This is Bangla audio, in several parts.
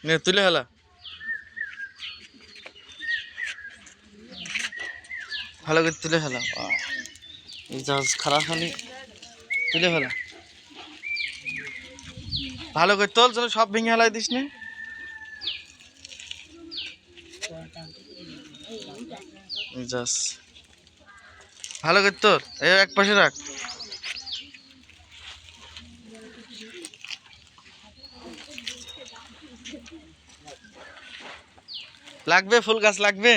নে তুলে ফেলা, ভালো করে তুলে ফেলা। এই জাহাজ খারাপ হলে তুলে ফেলা, ভালো করে তোল, যেন সব ভেঙে হেলাই দিস নি। জাস ভালো করে তোর, এই এক পাশে রাখ। লাগবে, ফুল গাছ লাগবে।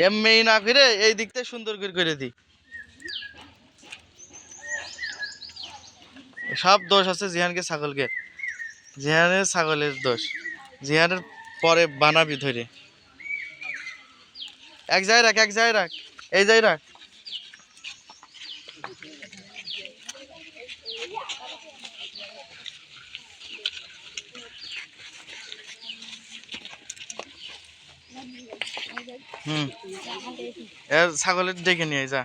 এমনি না করে এই দিকটা সুন্দর করে করে দি। সব দোষ আছে জিহানকে, ছাগলকে, জিহানের ছাগলের দোষ। জিহানের পরে বানাবি ধরে। এক জায়গায় রাখ, এক জায়গায় রাখ, এই জায়গায় রাখ। এর ছাগলের ডেকে নিয়ে যা।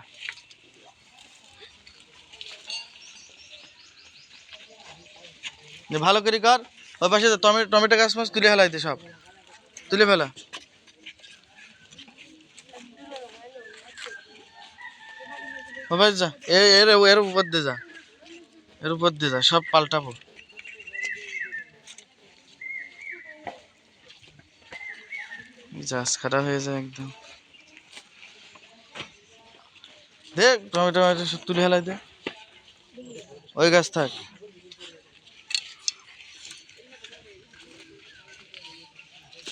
ভালো করে কর। ওই পাশে টমেটো গাছ মাছ তুলে ফেলাইতে, সব তুলে ফেলা। ওই পাশে যা, এর এর উপর দিয়ে যা, এর উপর দিয়ে যা, সব পাল্টাবো। জাহাজ খারাপ হয়ে যায় একদম। দেখ টমেটো সব তুলে ফেলাই দে, ওই গাছ থাক।